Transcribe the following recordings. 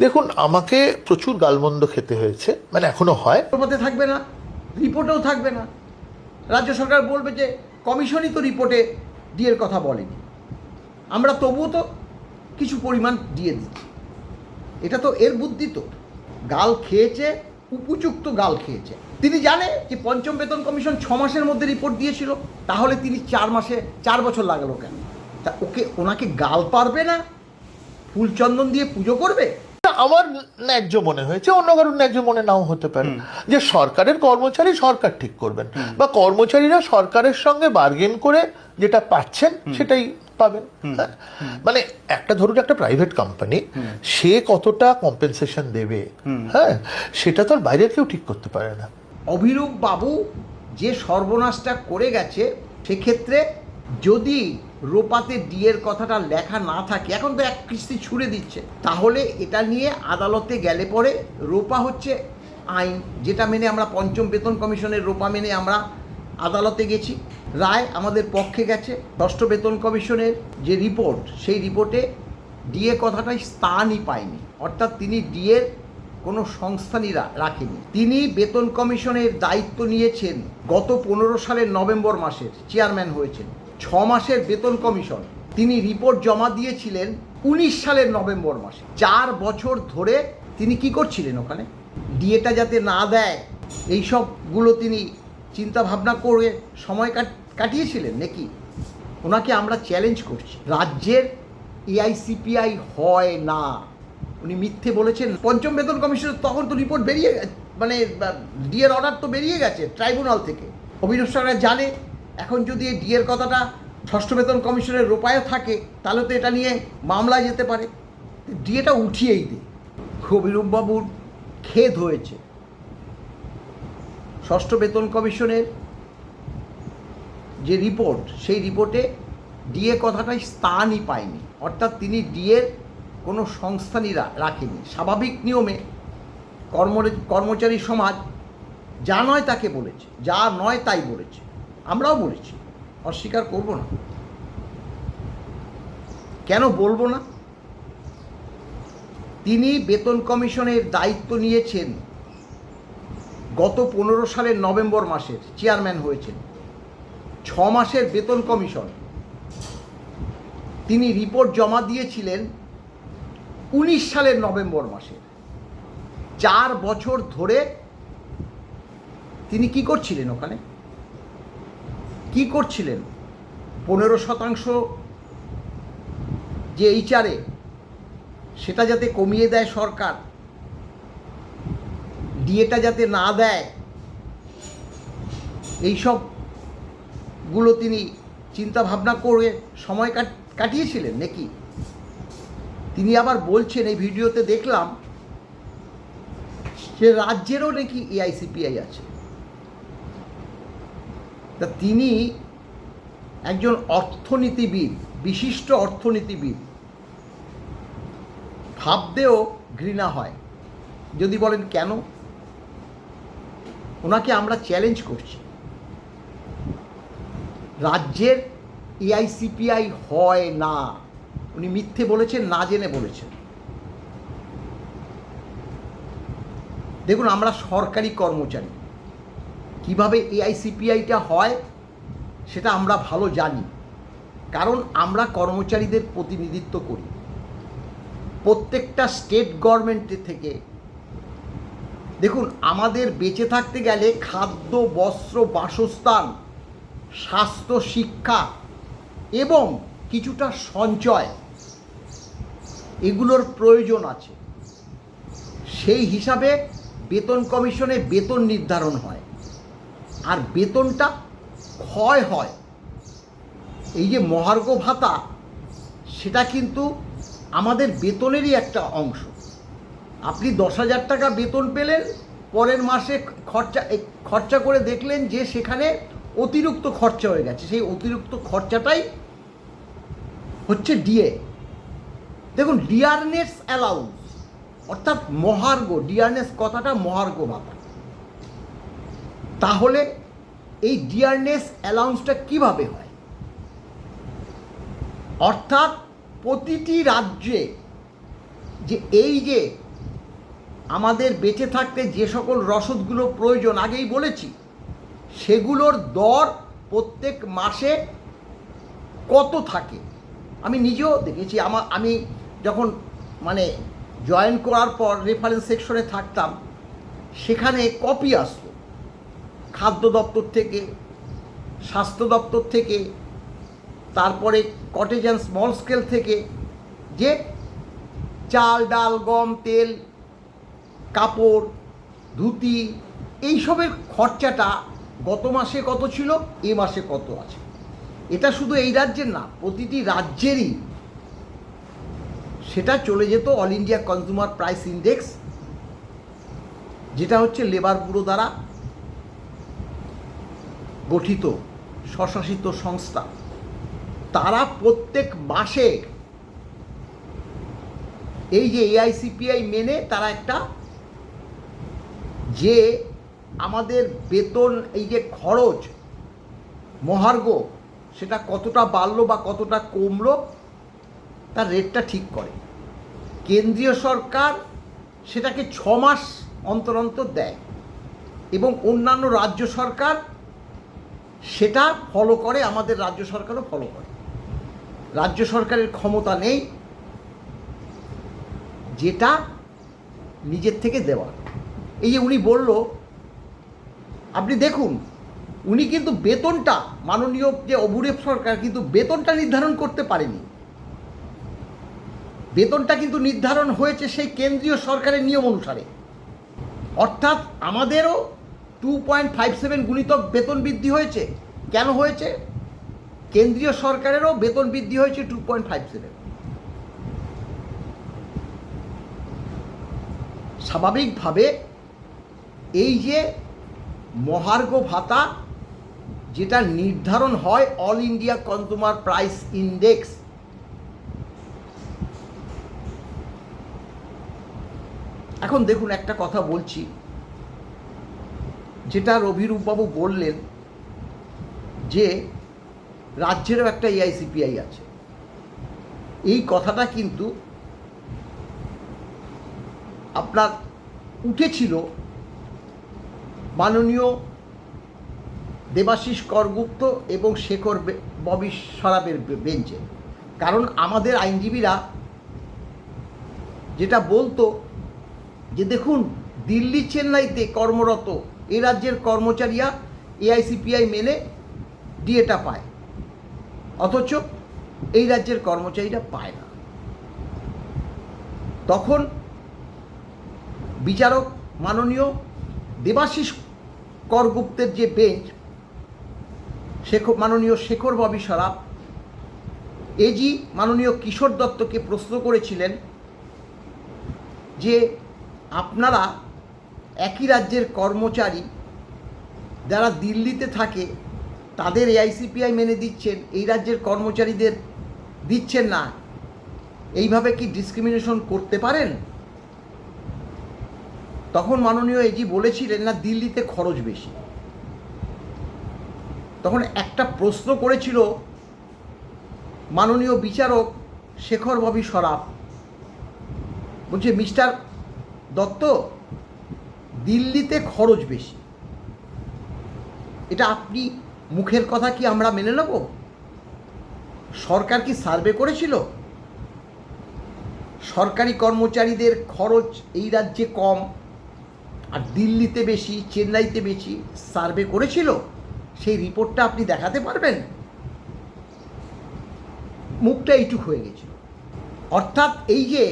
দেখুন, আমাকে প্রচুর গালমন্দ খেতে হয়েছে, মানে এখনো হয়। রিপোর্টে থাকবে না, রিপোর্টেও থাকবে না। রাজ্য সরকার বলবে যে কমিশনই তো রিপোর্টে ডিএর কথা বলেনি, আমরা তবুও তো কিছু পরিমাণ দিয়ে দিচ্ছি। এটা তো এর বুদ্ধি। তো গাল খেয়েছে, উপযুক্ত গাল খেয়েছে। তিনি জানে যে পঞ্চম বেতন কমিশন 6 মাসের মধ্যে রিপোর্ট দিয়েছিল, তাহলে তিনি 4 বছর লাগালো কেন? তা ওনাকে গাল পারবে না, ফুলচন্দন দিয়ে পুজো করবে? আমার ন্যায্য মনে হয়েছে, অন্য কারোর ন্যায্য মনে নাও হতে পারে, যে সরকারের কর্মচারী সরকার ঠিক করবেন, বা কর্মচারীরা সরকারের সঙ্গে বার্গেন করে যেটা পাচ্ছেন সেটাই পাবেন। মানে একটা ধরুন একটা প্রাইভেট কোম্পানি, সে কতটা কম্পেনসেশন দেবে, হ্যাঁ, সেটা তো আর বাইরের কেউ ঠিক করতে পারে না। অভিরূপ বাবু যে সর্বনাশটা করে গেছে, সেক্ষেত্রে যদি রোপাতে ডিএর কথাটা লেখা না থাকে, এখন তো এক কিস্তি ছুড়ে দিচ্ছে, তাহলে এটা নিয়ে আদালতে গেলে পরে রোপা হচ্ছে আইন, যেটা মেনে আমরা পঞ্চম বেতন কমিশনের রোপা মেনে আমরা আদালতে গেছি, রায় আমাদের পক্ষে গেছে। ষষ্ঠ বেতন কমিশনের যে রিপোর্ট, সেই রিপোর্টে ডিএ কথাটাই স্থানই পায়নি, অর্থাৎ তিনি ডিএর কোনো সংস্থানই রাখেনি। তিনি বেতন কমিশনের দায়িত্ব নিয়েছেন গত 15 সালের নভেম্বর মাসের, চেয়ারম্যান হয়েছেন। 6 মাসের বেতন কমিশন, তিনি রিপোর্ট জমা দিয়েছিলেন 19 সালের নভেম্বর মাসে। 4 বছর ধরে তিনি কি করছিলেন ওখানে? ডিএটা যাতে না দেয় এইসবগুলো তিনি চিন্তা ভাবনা করে সময় কাটিয়েছিলেন নাকি? ওনাকে আমরা চ্যালেঞ্জ করছি। রাজ্যের এআইসিপিআই হয় না, উনি মিথ্যে বলেছেন। পঞ্চম বেতন কমিশনের তখন তো রিপোর্ট বেরিয়ে, মানে ডিএর অর্ডার তো বেরিয়ে গেছে ট্রাইব্যুনাল থেকে। অভিনব সরকার জানে এখন যদি এই ডিএর কথাটা ষষ্ঠ বেতন কমিশনের রোপায়ও থাকে, তাহলে তো এটা নিয়ে মামলায় যেতে পারে, ডিএটা উঠিয়েই দে। অভিরূপ বাবুর খেদ হয়েছে। ষষ্ঠ বেতন কমিশনের যে রিপোর্ট, সেই রিপোর্টে ডিএ কথাটাই স্থানই পায়নি, অর্থাৎ তিনি ডিএর কোনো সংস্থানই রাখেনি। স্বাভাবিক নিয়মে কর্মচারী সমাজ যা নয় তাকে বলেছে, যা নয় তাই বলেছে, আমরাও বলেছি, অস্বীকার করব না। কেন বলবো না? তিনি বেতন কমিশনের দায়িত্ব নিয়েছেন গত 15 সালের নভেম্বর মাসের, চেয়ারম্যান হয়েছেন। 6 মাসের বেতন কমিশন, তিনি রিপোর্ট জমা দিয়েছিলেন 19 সালের নভেম্বর মাসে। 4 বছর ধরে তিনি কি করছিলেন ওখানে? কি করছিলেন? 15% যে এইচআরএ, সেটা যাতে কমিয়ে দেয় সরকার, ডিএটা যাতে না দেয়, এইসবগুলো তিনি চিন্তা ভাবনা করে সময় কাটিয়েছিলেন নাকি? তিনি আবার বলছেন, এই ভিডিওতে দেখলাম যে রাজ্যেরও নাকি এআইসিপিআই আছে। তা তিনি একজন অর্থনীতিবিদ, বিশিষ্ট অর্থনীতিবিদ, ভাবতেও ঘৃণা হয়। যদি বলেন কেন, ওনাকে আমরা চ্যালেঞ্জ করছি। রাজ্যের এআইসিপিআই হয় না, উনি মিথ্যে বলেছেন, না জেনে বলেছেন। দেখুন, আমরা সরকারি কর্মচারী, কিভাবে এআইসিপিআইটা হয় সেটা আমরা ভালো জানি, কারণ আমরা কর্মচারীদের প্রতিনিধিত্ব করি। প্রত্যেকটা স্টেট গভর্নমেন্টের থেকে দেখুন, আমাদের বেঁচে থাকতে গেলে খাদ্য, বস্ত্র, বাসস্থান, স্বাস্থ্য, শিক্ষা এবং কিছুটা সঞ্চয়, এগুলোর প্রয়োজন আছে। সেই হিসাবে বেতন কমিশনে বেতন নির্ধারণ হয়, আর বেতনটা ক্ষয় হয়। এই যে মহার্ঘ ভাতা, সেটা কিন্তু আমাদের বেতনেরই একটা অংশ। আপনি 10,000 টাকা বেতন পেলেন, পরের মাসে খরচা করে দেখলেন যে সেখানে অতিরিক্ত খরচা হয়ে গেছে, সেই অতিরিক্ত খরচাটাই হচ্ছে ডিএ। দেখুন, ডিয়ারনেস অ্যালাউন্স, অর্থাৎ মহার্ঘ, ডিয়ারনেস কথাটা মহার্ঘ ভাতা। তাহলে এই ডিয়ারনেস অ্যালাউন্সটা কিভাবে হয়? অর্থাৎ প্রতিটি রাজ্যে যে এই যে আমাদের বেঁচে থাকতে যে সকল রসদগুলো প্রয়োজন আগেই বলেছি, সেগুলোর দর প্রত্যেক মাসে কত থাকে আমি নিজেও দেখেছি। আমি যখন মানে জয়েন করার পর রেফারেন্স সেকশনে থাকতাম, সেখানে কপি আসতো খাদ্য দপ্তর থেকে, স্বাস্থ্য দপ্তর থেকে, তারপরে কটেজ অ্যান্ড স্মল স্কেল থেকে, যে চাল ডাল গম তেল কাপড় ধুতি এইসবের খরচাটা গত মাসে কত ছিল, এ মাসে কত আছে। এটা শুধু এই রাজ্যের না, প্রতিটি রাজ্যেরই সেটা চলে যেত all India consumer price index, যেটা হচ্ছে লেবার ব্যুরো দ্বারা গঠিত স্বশাসিত সংস্থা। তারা প্রত্যেক মাসে এই যে এআইসিপিআই মেনে তারা একটা যে আমাদের বেতন এই যে খরচ মহার্ঘ সেটা কতটা বাড়লো বা কতটা কমলো তার রেটটা ঠিক করে। কেন্দ্রীয় সরকার সেটাকে 6 মাস অন্তর অন্তর দেয় এবং অন্যান্য রাজ্য সরকার সেটা ফলো করে, আমাদের রাজ্য সরকারও ফলো করে। রাজ্য সরকারের ক্ষমতা নেই যেটা নিজের থেকে দেওয়া। এই যে উনি বলল, আপনি দেখুন উনি কিন্তু বেতনটা, মাননীয় যে অভুরেব সরকার কিন্তু বেতনটা নির্ধারণ করতে পারেনি। বেতনটা কিন্তু নির্ধারণ হয়েছে সেই কেন্দ্রীয় সরকারের নিয়ম অনুসারে, অর্থাৎ আমাদেরও 2.57 গুণিতক বেতন বৃদ্ধি হয়েছে। কেন হয়েছে? কেন্দ্রীয় সরকারেরও বেতন বৃদ্ধি হয়েছে 2.57। স্বাভাবিকভাবে এই যে মহার্ঘ ভাতা যেটা নির্ধারণ হয় all India consumer price index, এখন দেখুন একটা কথা বলছি, যেটা রবিরূপবাবু বললেন যে রাজ্যেরও একটা এআইসিপিআই আছে। এই কথাটা কিন্তু আপনার উঠেছিল মাননীয় দেবাশিস করগুপ্ত এবং শেখর ববি সরাফের বেঞ্চে। কারণ আমাদের আইনজীবীরা যেটা বলতো যে দেখুন দিল্লি চেন্নাইতে কর্মরত এ রাজ্যের কর্মচারীরা এআইসিপিআই মেনে ডিএটা পায়, অথচ এই রাজ্যের কর্মচারীরা পায় না। তখন বিচারক মাননীয় দেবাশিস করগুপ্তের যে বেঞ্চ, মাননীয় শেখর ববি সরাফ, এজি মাননীয় কিশোর দত্তকে প্রশ্ন করেছিলেন যে আপনারা একই রাজ্যের কর্মচারী যারা দিল্লিতে থাকে তাদের এআইসিপিআই মেনে দিচ্ছেন, এই রাজ্যের কর্মচারীদের দিচ্ছেন না, এইভাবে কি ডিসক্রিমিনেশন করতে পারেন? তখন মাননীয় এজি বলেছিলেন না, দিল্লিতে খরচ বেশি। তখন একটা প্রশ্ন করেছিল মাননীয় বিচারক শেখর ববি সরাফ, বলছে মিস্টার দত্ত দিল্লিতে খরচ বেশি, এটা আপনি মুখের কথা কি আমরা মেনে নেব? সরকার কি সার্ভে করেছিল? সরকারি কর্মচারীদের খরচ এই রাজ্যে কম আর দিল্লিতে বেশি, চেন্নাইতে বেশি, সার্ভে করেছিল? সেই রিপোর্টটা আপনি দেখাতে পারবেন? মুখটা এইটুক হয়ে গেছিল। অর্থাৎ এই যে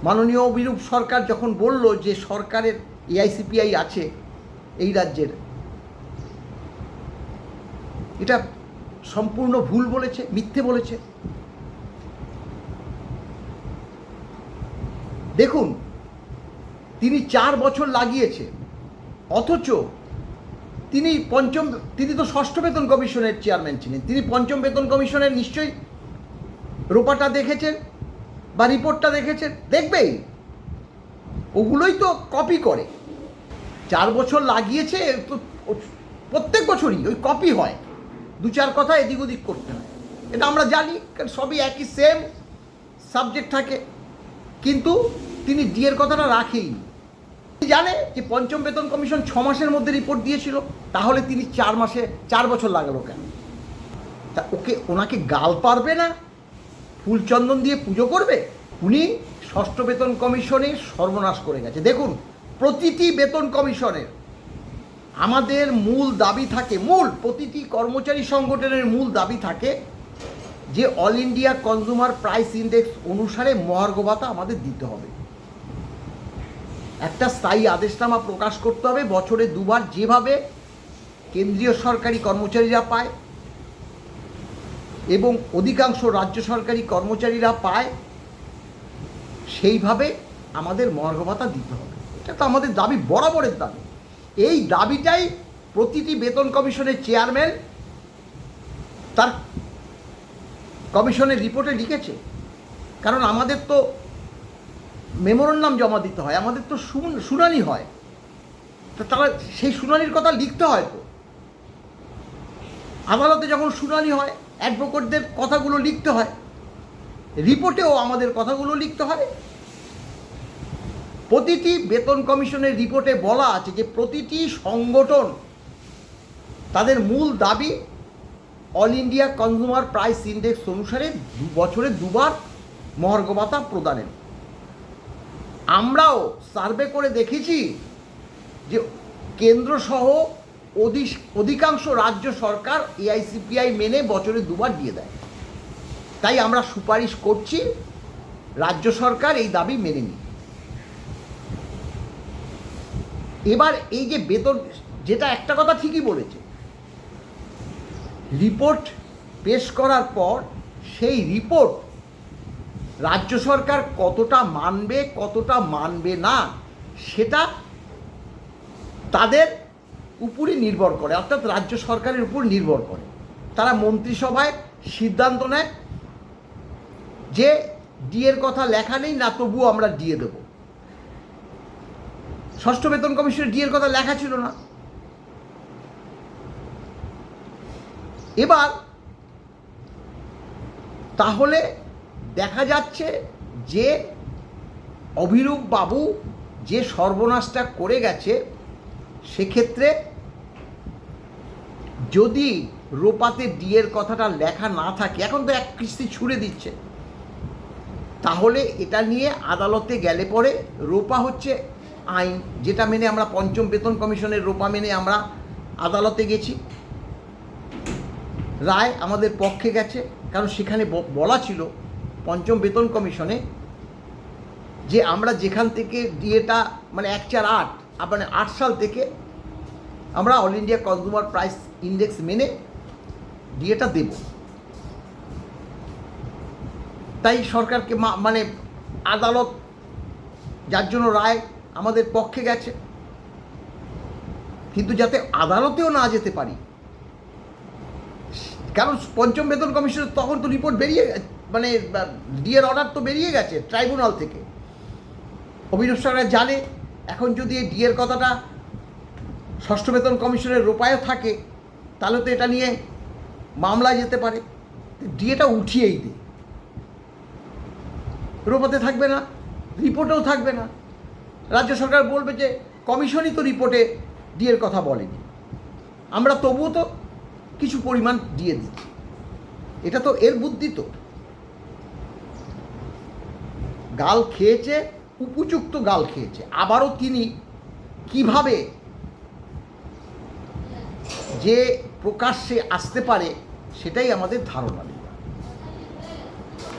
মাননীয় অভিরূপ সরকার যখন বলল যে সরকারের এআইসিপিআই আছে এই রাজ্যের, এটা সম্পূর্ণ ভুল বলেছে, মিথ্যে বলেছে। দেখুন তিনি 4 বছর লাগিয়েছে, অথচ তিনি তো ষষ্ঠ বেতন কমিশনের চেয়ারম্যান ছিলেন, তিনি পঞ্চম বেতন কমিশনের নিশ্চয়ই রোপাটা দেখেছেন বা রিপোর্টটা দেখেছেন, দেখবেই ওগুলোই তো কপি করে। 4 বছর লাগিয়েছে তো প্রত্যেক বছরই ওই কপি হয়, 2-4 কথা এদিক ওদিক করতে হয়, এটা আমরা জানি, কারণ সবই একই সেম সাবজেক্ট থাকে। কিন্তু তিনি ডিএর কথাটা রাখেইনি। তিনি জানে যে পঞ্চম বেতন কমিশন 6 মাসের মধ্যে রিপোর্ট দিয়েছিল, তাহলে তিনি 4 বছর লাগালো কেন? তা ওনাকে গাল পারবে না, ফুলচন্দন দিয়ে পুজো করবে? উনি ষষ্ঠ বেতন কমিশনে সর্বনাশ করে গেছে। দেখুন, প্রতিটি বেতন কমিশনের আমাদের মূল দাবি থাকে, প্রতিটি কর্মচারী সংগঠনের মূল দাবি থাকে যে all India consumer price index অনুসারে মহার্ঘ ভাতা আমাদের দিতে হবে। একটা স্থায়ী আদেশনামা প্রকাশ করতে হবে বছরে 2 বার, যেভাবে কেন্দ্রীয় সরকারি কর্মচারীরা পায় এবং অধিকাংশ রাজ্য সরকারি কর্মচারীরা পায়, সেইভাবে আমাদের মহার্ঘ ভাতা দিতে হবে। এটা তো আমাদের দাবি, বরাবরের দাবি। এই দাবিটাই প্রতিটি বেতন কমিশনের চেয়ারম্যান তার কমিশনের রিপোর্টে লিখেছে। কারণ আমাদের তো মেমোরান্ডাম জমা দিতে হয়, আমাদের তো শুনানি হয়, তো তারা সেই শুনানির কথা লিখতে হয়। তো আদালতে যখন শুনানি হয়, অ্যাডভোকেটদের কথাগুলো লিখতে হয়, রিপোর্টেও আমাদের কথাগুলো লিখতে হয়। প্রতিটি বেতন কমিশনের রিপোর্টে বলা আছে যে প্রতিটি সংগঠন তাদের মূল দাবি all India consumer price index অনুসারে বছরে 2 বার মহার্ঘ ভাতা প্রদানের। আমরাও সার্ভে করে দেখেছি যে কেন্দ্রসহ অধিকাংশ রাজ্য সরকার এআইসিপিআই মেনে বছরে 2 বার দিয়ে দেয়। তাই আমরা সুপারিশ করছি রাজ্য সরকার এই দাবি মেনে নিই। এবার এই যে বেতন, যেটা একটা কথা ঠিকই বলেছে, রিপোর্ট পেশ করার পর সেই রিপোর্ট রাজ্য সরকার কতটা মানবে কতটা মানবে না সেটা তাদের উপরই নির্ভর করে, অর্থাৎ রাজ্য সরকারের উপর নির্ভর করে। তারা মন্ত্রিসভায় সিদ্ধান্ত নেয় যে ডিএর কথা লেখা নেই, না তবুও আমরা ডিএ দেব। ষষ্ঠ বেতন কমিশনের ডিএর কথা লেখা ছিল না। এবার তাহলে দেখা যাচ্ছে যে অভিরূপ বাবু যে সর্বনাশটা করে গেছে, সেক্ষেত্রে যদি রোপাতে ডিএর কথাটা লেখা না থাকে, এখন তো এক কিস্তি ছুড়ে দিচ্ছে, তাহলে এটা নিয়ে আদালতে গেলে পরে রোপা হচ্ছে আইন, যেটা মেনে আমরা পঞ্চম বেতন কমিশনের রোপা মেনে আমরা আদালতে গেছি। রায় আমাদের পক্ষে গেছে, কারণ সেখানে বলা ছিল পঞ্চম বেতন কমিশনে যে আমরা যেখান থেকে ডিএটা মানে 148 মানে 8 সাল থেকে আমরা all India consumer price index মেনে ডিএটা দেব। তাই সরকারকে মানে আদালত, যার জন্য রায় আমাদের পক্ষে গেছে। কিন্তু যাতে আদালতেও না যেতে পারি, কারণ পঞ্চম বেতন কমিশনের তখন তো রিপোর্ট বেরিয়ে, মানে ডিএর অর্ডার তো বেরিয়ে গেছে ট্রাইব্যুনাল থেকে। অভিনব সরকার জানে এখন যদি এই ডিএর কথাটা ষষ্ঠ বেতন কমিশনের রোপায়ও থাকে, তাহলে তো এটা নিয়ে মামলায় যেতে পারে। ডিএটা উঠিয়েই দে, রোপাতে থাকবে না, রিপোর্টেও থাকবে না। রাজ্য সরকার বলবে যে কমিশনই তো রিপোর্টে ডিএর কথা বলেনি, আমরা তবুও তো কিছু পরিমাণ দিয়ে দিচ্ছি। এটা তো এর বুদ্ধি। তো গাল খেয়েছে, উপযুক্ত গাল খেয়েছে। আবারও তিনি কিভাবে যে প্রকাশ্যে আসতে পারে সেটাই আমাদের ধারণা নেই।